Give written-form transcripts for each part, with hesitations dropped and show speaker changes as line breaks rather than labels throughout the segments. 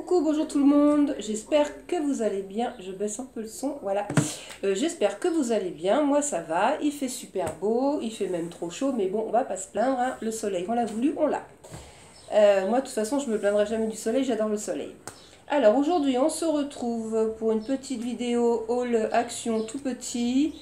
Coucou, bonjour tout le monde, j'espère que vous allez bien, je baisse un peu le son, voilà. J'espère que vous allez bien, moi ça va, il fait super beau, il fait même trop chaud, mais bon, on va pas se plaindre, hein. Le soleil, on l'a voulu, on l'a. Moi de toute façon, je me plaindrai jamais du soleil, j'adore le soleil. Alors aujourd'hui, on se retrouve pour une petite vidéo haul action tout petit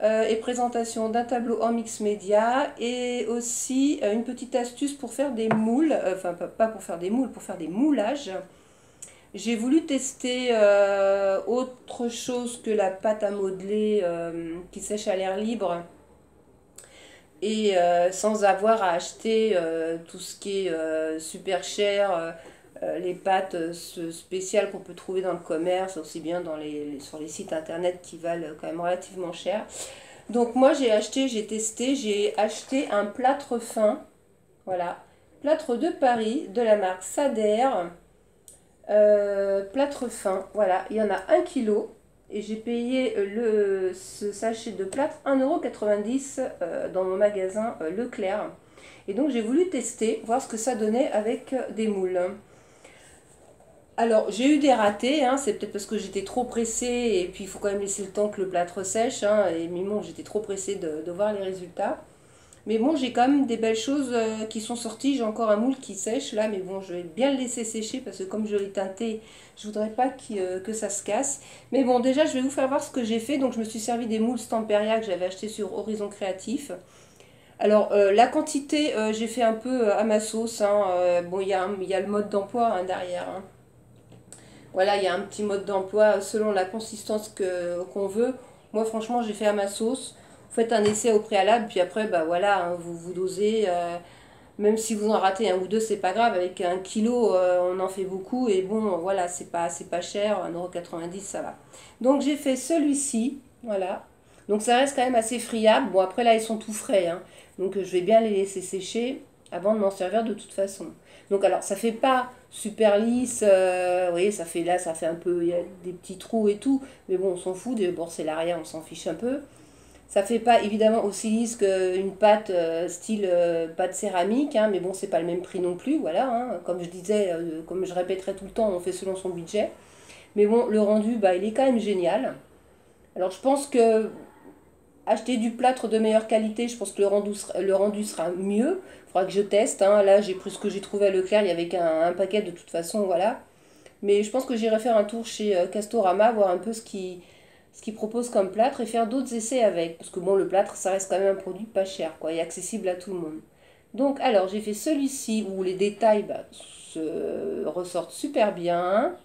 et présentation d'un tableau en mix média et aussi une petite astuce pour faire des moules, enfin pas pour faire des moules, pour faire des moulages. J'ai voulu tester autre chose que la pâte à modeler qui sèche à l'air libre et sans avoir à acheter tout ce qui est super cher, les pâtes spéciales qu'on peut trouver dans le commerce, aussi bien sur les sites internet qui valent quand même relativement cher. Donc moi j'ai testé, j'ai acheté un plâtre fin, voilà, plâtre de Paris de la marque Sader. Plâtre fin, voilà, il y en a 1 kg et j'ai payé ce sachet de plâtre 1,90 € dans mon magasin Leclerc. Et donc j'ai voulu tester, voir ce que ça donnait avec des moules. Alors j'ai eu des ratés, hein, c'est peut-être parce que j'étais trop pressée et puis il faut quand même laisser le temps que le plâtre sèche, hein, et mais bon, j'étais trop pressée de voir les résultats. Mais bon, j'ai quand même des belles choses qui sont sorties. J'ai encore un moule qui sèche là, mais bon, je vais bien le laisser sécher parce que comme je l'ai teinté, je voudrais pas que ça se casse. Mais bon, déjà, je vais vous faire voir ce que j'ai fait. Donc, je me suis servi des moules Stamperia que j'avais acheté sur Horizon Créatif. Alors, la quantité, j'ai fait un peu à ma sauce, hein. Bon, il y a le mode d'emploi, hein, derrière, hein. Voilà, il y a un petit mode d'emploi selon la consistance qu'on veut. Moi, franchement, j'ai fait à ma sauce. Vous faites un essai au préalable, puis après, bah voilà, hein, vous dosez. Même si vous en ratez un ou deux, c'est pas grave. Avec 1 kg, on en fait beaucoup. Et bon, voilà, c'est pas cher. 1,90 € ça va. Donc, j'ai fait celui-ci. Voilà. Donc, ça reste quand même assez friable. Bon, après, là, ils sont tout frais, hein. Donc, je vais bien les laisser sécher avant de m'en servir de toute façon. Donc, alors, ça fait pas super lisse. Vous voyez, ça fait un peu. Il y a des petits trous et tout. Mais bon, on s'en fout. Bon, c'est l'arrière, on s'en fiche un peu. Ça fait pas évidemment aussi lisse qu'une pâte style pâte céramique, hein, mais bon, c'est pas le même prix non plus, voilà, hein. Comme je disais, comme je répéterai tout le temps, on fait selon son budget. Mais bon, le rendu, bah, il est quand même génial. Alors je pense que acheter du plâtre de meilleure qualité, je pense que le rendu sera mieux. Il faudra que je teste, hein. Là, j'ai pris ce que j'ai trouvé à Leclerc, il y avait qu'un paquet de toute façon, voilà. Mais je pense que j'irai faire un tour chez Castorama, voir un peu ce qu'ils proposent comme plâtre et faire d'autres essais avec. Parce que bon, le plâtre, ça reste quand même un produit pas cher, quoi, et accessible à tout le monde. Donc, alors, j'ai fait celui-ci où les détails bah, se ressortent super bien.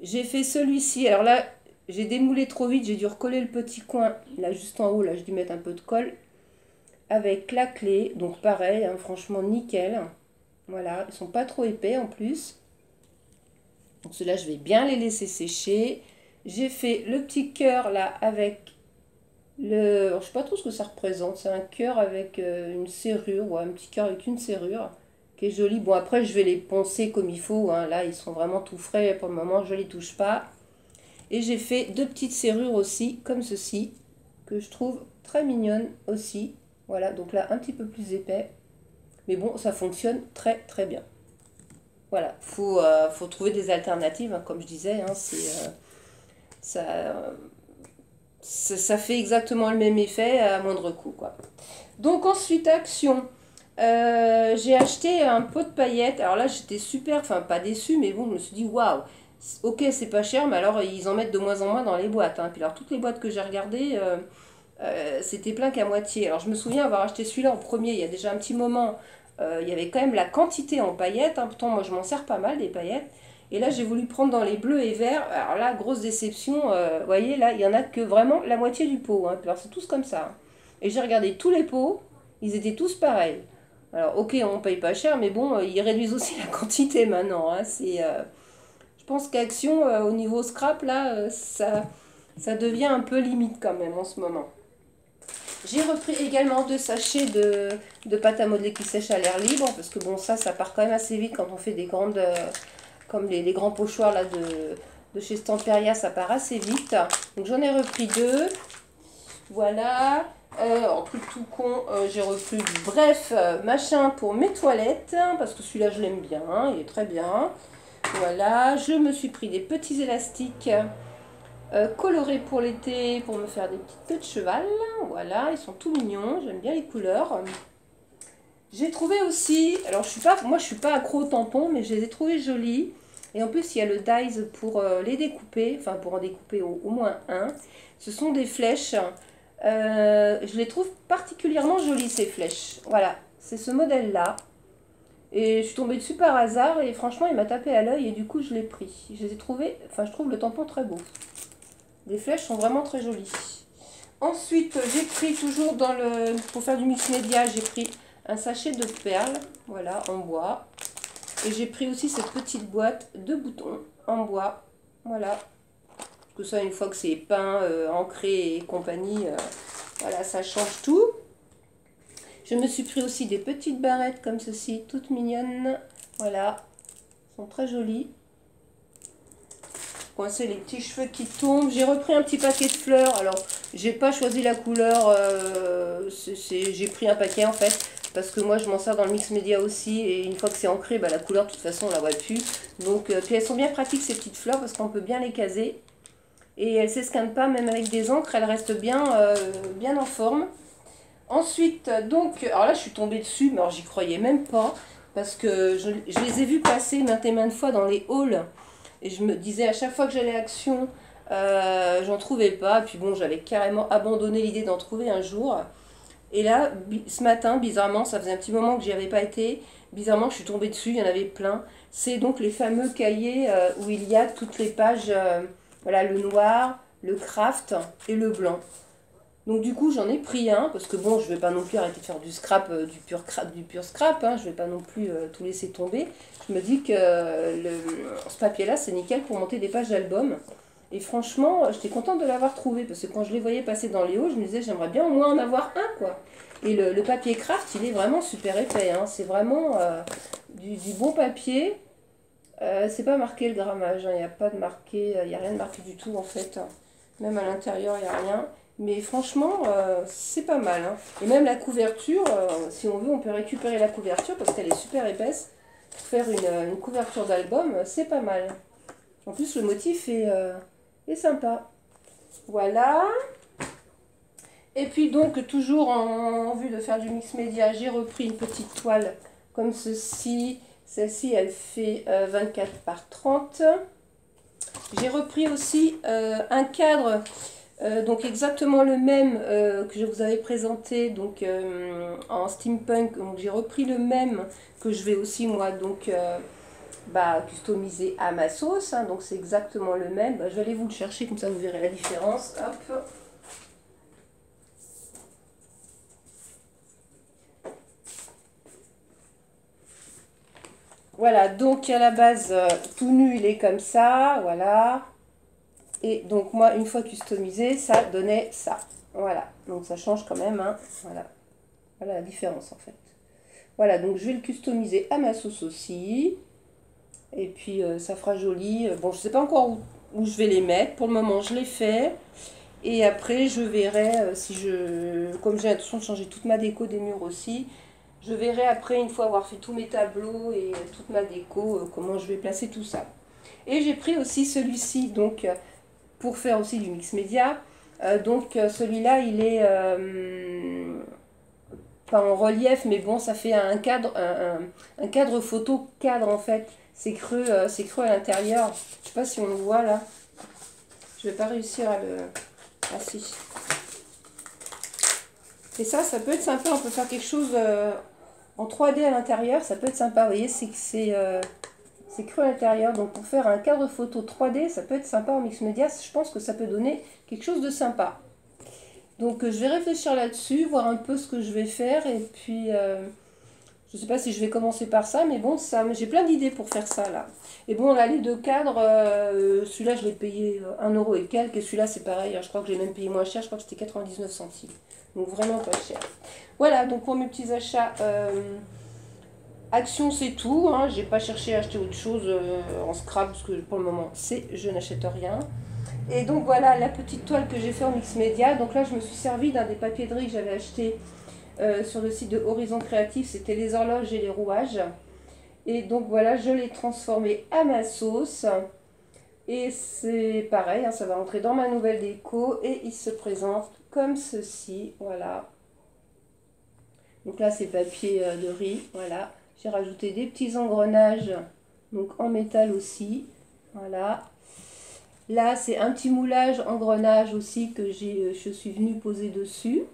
J'ai fait celui-ci. Alors là, j'ai démoulé trop vite, j'ai dû recoller le petit coin. Là, juste en haut, là, j'ai dû mettre un peu de colle. Avec la clé. Donc, pareil, hein, franchement, nickel. Voilà, ils sont pas trop épais en plus. Donc, ceux-là, je vais bien les laisser sécher. J'ai fait le petit cœur là avec alors, je sais pas trop ce que ça représente. C'est un cœur avec une serrure, ou un petit cœur avec une serrure qui est joli. Bon, après, je vais les poncer comme il faut, hein. Là, ils sont vraiment tout frais pour le moment, je les touche pas. Et j'ai fait deux petites serrures aussi, comme ceci, que je trouve très mignonnes aussi. Voilà, donc là, un petit peu plus épais. Mais bon, ça fonctionne très très bien. Voilà, faut trouver des alternatives, hein, comme je disais, hein, ça, ça fait exactement le même effet à moindre coût, quoi. Donc ensuite, action. J'ai acheté un pot de paillettes. Alors là, j'étais super, enfin pas déçue, mais bon, je me suis dit, waouh, ok, c'est pas cher, mais alors ils en mettent de moins en moins dans les boîtes, hein. Puis alors, toutes les boîtes que j'ai regardées, c'était plein qu'à moitié. Alors je me souviens avoir acheté celui-là en premier, il y a déjà un petit moment. Il y avait quand même la quantité en paillettes, hein. Pourtant, moi, je m'en sers pas mal des paillettes. Et là, j'ai voulu prendre dans les bleus et verts. Alors là, grosse déception. Vous voyez, là, il y en a que vraiment la moitié du pot, hein. Alors, c'est tous comme ça, hein. Et j'ai regardé tous les pots. Ils étaient tous pareils. Alors, ok, on paye pas cher, mais bon, ils réduisent aussi la quantité maintenant, hein. Je pense qu'Action, au niveau scrap, là, ça devient un peu limite quand même en ce moment. J'ai repris également 2 sachets de pâte à modeler qui sèche à l'air libre, parce que bon, ça part quand même assez vite quand on fait des grandes, comme les grands pochoirs là de chez Stamperia, ça part assez vite. Donc j'en ai repris 2. Voilà. En truc tout con, j'ai repris du bref machin pour mes toilettes, parce que celui-là je l'aime bien, hein, il est très bien. Voilà, je me suis pris des petits élastiques colorés pour l'été pour me faire des petites queues de cheval. Voilà, ils sont tout mignons, j'aime bien les couleurs. J'ai trouvé aussi, alors moi je suis pas accro aux tampons, mais je les ai trouvés jolis. Et en plus il y a le dies pour les découper, enfin pour en découper au moins un. Ce sont des flèches. Je les trouve particulièrement jolies ces flèches. Voilà, c'est ce modèle-là. Et je suis tombée dessus par hasard et franchement il m'a tapé à l'œil et du coup je l'ai pris. Je les ai trouvés, enfin je trouve le tampon très beau. Les flèches sont vraiment très jolies. Ensuite j'ai pris toujours pour faire du mix média, j'ai pris un sachet de perles, voilà, en bois. Et j'ai pris aussi cette petite boîte de boutons en bois, voilà. Parce que ça, une fois que c'est peint, ancré et compagnie, voilà, ça change tout. Je me suis pris aussi des petites barrettes comme ceci, toutes mignonnes, voilà. Elles sont très jolies. Coincer les petits cheveux qui tombent. J'ai repris un petit paquet de fleurs. Alors, j'ai pas choisi la couleur, j'ai pris un paquet en fait. Parce que moi je m'en sers dans le mix média aussi et une fois que c'est ancré, bah, la couleur de toute façon on la voit plus. Donc puis elles sont bien pratiques ces petites fleurs parce qu'on peut bien les caser. Et elles ne s'escannent pas, même avec des encres, elles restent bien, bien en forme. Ensuite, donc, alors là je suis tombée dessus, mais alors j'y croyais même pas. Parce que je les ai vus passer maintes et maintes fois dans les halls. Et je me disais à chaque fois que j'allais à Action, j'en trouvais pas. Puis bon, j'avais carrément abandonné l'idée d'en trouver un jour. Et là, ce matin, bizarrement, ça faisait un petit moment que j'y avais pas été, bizarrement, je suis tombée dessus, il y en avait plein. C'est donc les fameux cahiers où il y a toutes les pages, voilà, le noir, le craft et le blanc. Donc du coup, j'en ai pris un, parce que bon, je vais pas non plus arrêter de faire du scrap, du pur scrap, hein, je vais pas non plus tout laisser tomber. Je me dis que ce papier-là, c'est nickel pour monter des pages d'album. Et franchement, j'étais contente de l'avoir trouvé parce que quand je les voyais passer dans les hauts, je me disais j'aimerais bien au moins en avoir un quoi. Et le papier craft, il est vraiment super épais, hein. C'est vraiment du bon papier. C'est pas marqué le grammage, hein. Il n'y a pas de marqué, il n'y a rien de marqué du tout en fait. Même à l'intérieur, il n'y a rien. Mais franchement, c'est pas mal, hein. Et même la couverture, si on veut, on peut récupérer la couverture parce qu'elle est super épaisse. Pour faire une couverture d'album, c'est pas mal. En plus, le motif est sympa. Voilà. Et puis donc, toujours en vue de faire du mix média, j'ai repris une petite toile comme ceci. Celle-ci, elle fait 24 par 30. J'ai repris aussi un cadre, donc exactement le même que je vous avais présenté donc, en steampunk. Donc j'ai repris le même que je vais aussi moi donc customiser à ma sauce, hein, donc c'est exactement le même. Je vais aller vous le chercher, comme ça vous verrez la différence. Hop. Voilà, donc à la base, tout nu, il est comme ça, voilà. Et donc moi, une fois customisé, ça donnait ça. Voilà, donc ça change quand même, hein. Voilà. Voilà la différence en fait. Voilà, donc je vais le customiser à ma sauce aussi. Et puis ça fera joli. Bon, je ne sais pas encore où je vais les mettre. Pour le moment, je les fais. Et après, je verrai si je... Comme j'ai l'intention de changer toute ma déco des murs aussi, je verrai après, une fois avoir fait tous mes tableaux et toute ma déco, comment je vais placer tout ça. Et j'ai pris aussi celui-ci, donc, pour faire aussi du mix média. Donc, celui-là, il est pas en relief, mais bon, ça fait un cadre, un cadre photo cadre en fait. C'est creux à l'intérieur. Je sais pas si on le voit là. Je vais pas réussir à le... Ah si. Et ça peut être sympa. On peut faire quelque chose en 3D à l'intérieur. Ça peut être sympa. Vous voyez, c'est creux à l'intérieur. Donc pour faire un cadre photo 3D, ça peut être sympa en mix média. Je pense que ça peut donner quelque chose de sympa. Donc je vais réfléchir là-dessus, voir un peu ce que je vais faire. Et puis... je ne sais pas si je vais commencer par ça, mais bon, j'ai plein d'idées pour faire ça, là. Et bon, là, les deux cadres, celui-là, je l'ai payé 1 € et quelques, et celui-là, c'est pareil, hein, je crois que j'ai même payé moins cher, je crois que c'était 99 centimes. Donc, vraiment pas cher. Voilà, donc pour mes petits achats, Action, c'est tout, hein, j'ai pas cherché à acheter autre chose en scrap, parce que pour le moment, je n'achète rien. Et donc, voilà, la petite toile que j'ai fait en mix média. Donc là, je me suis servi d'un des papiers de riz que j'avais acheté sur le site de Horizon Créatif, c'était les horloges et les rouages. Et donc voilà, je l'ai transformé à ma sauce. Et c'est pareil, hein, ça va rentrer dans ma nouvelle déco. Et il se présente comme ceci. Voilà. Donc là, c'est papier de riz. Voilà. J'ai rajouté des petits engrenages. Donc en métal aussi. Voilà. Là, c'est un petit moulage engrenage aussi que je suis venue poser dessus.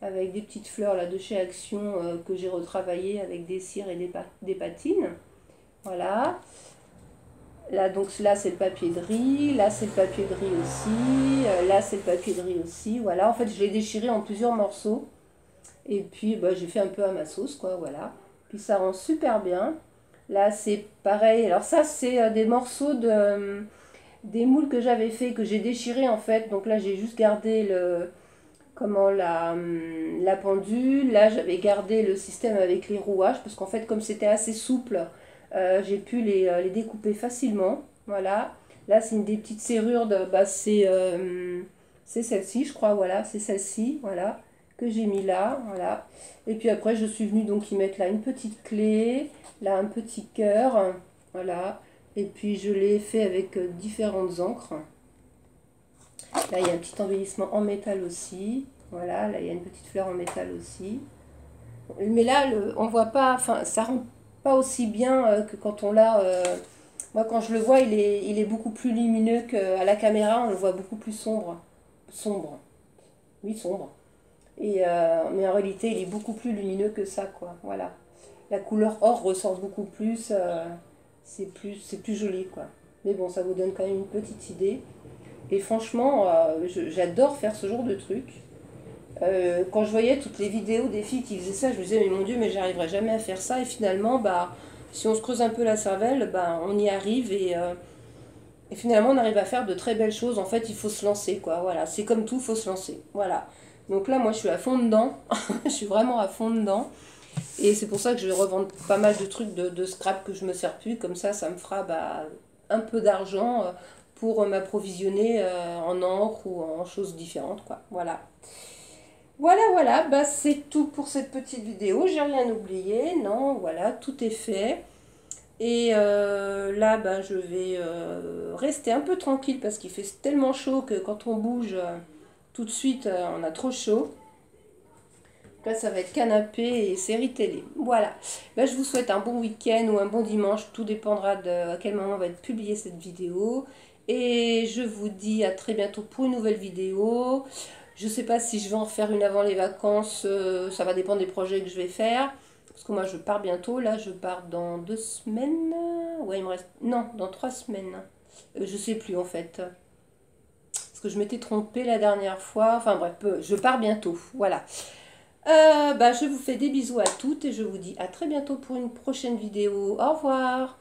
Avec des petites fleurs là de chez Action que j'ai retravaillé avec des cires et des patines. Voilà. Là, donc là, c'est le papier de riz. Là, c'est le papier de riz aussi. Là, c'est le papier de riz aussi. Voilà. En fait, je l'ai déchiré en plusieurs morceaux. Et puis, bah, j'ai fait un peu à ma sauce, quoi. Voilà. Puis, ça rend super bien. Là, c'est pareil. Alors, ça, c'est des morceaux des moules que j'avais fait, que j'ai déchiré en fait. Donc là, j'ai juste gardé la pendule. Là, j'avais gardé le système avec les rouages. Parce qu'en fait, comme c'était assez souple, j'ai pu les découper facilement. Voilà. Là, c'est une des petites serrures c'est celle-ci, je crois. Voilà, c'est celle-ci. Voilà. Que j'ai mis là. Voilà. Et puis après, je suis venue donc y mettre là une petite clé. Là, un petit cœur. Voilà. Et puis, je l'ai fait avec différentes encres. Là, il y a un petit embellissement en métal aussi. Voilà. Là, il y a une petite fleur en métal aussi. Mais là, on voit pas, enfin, ça rend pas aussi bien que quand on l'a. Moi, quand je le vois, il est beaucoup plus lumineux qu'à la caméra. On le voit beaucoup plus sombre. Sombre. Oui, sombre. Mais en réalité, il est beaucoup plus lumineux que ça, quoi. Voilà. La couleur or ressort beaucoup plus. C'est plus joli, quoi. Mais bon, ça vous donne quand même une petite idée. Et franchement, j'adore faire ce genre de truc. Quand je voyais toutes les vidéos des filles qui faisaient ça, je me disais, mais mon Dieu, mais j'arriverai jamais à faire ça. Et finalement, bah, si on se creuse un peu la cervelle, bah, on y arrive et finalement, on arrive à faire de très belles choses. En fait, il faut se lancer, quoi. Voilà, c'est comme tout, il faut se lancer. Voilà. Donc là, moi, je suis à fond dedans. Je suis vraiment à fond dedans. Et c'est pour ça que je vais revendre pas mal de trucs de scrap que je me sers plus. Comme ça me fera bah, un peu d'argent pour m'approvisionner en encre ou en choses différentes, quoi. Voilà. Voilà, voilà, bah c'est tout pour cette petite vidéo. J'ai rien oublié, non, voilà, tout est fait. Et là, bah, je vais rester un peu tranquille parce qu'il fait tellement chaud que quand on bouge tout de suite, on a trop chaud. Là, ça va être canapé et série télé. Voilà. Bah, je vous souhaite un bon week-end ou un bon dimanche. Tout dépendra de à quel moment va être publiée cette vidéo. Et je vous dis à très bientôt pour une nouvelle vidéo. Je ne sais pas si je vais en refaire une avant les vacances. Ça va dépendre des projets que je vais faire. Parce que moi, je pars bientôt. Là, je pars dans 2 semaines. Ouais, il me reste... Non, dans 3 semaines. Je sais plus, en fait. Parce que je m'étais trompée la dernière fois. Enfin, bref, je pars bientôt. Voilà. Bah, je vous fais des bisous à toutes et je vous dis à très bientôt pour une prochaine vidéo. Au revoir!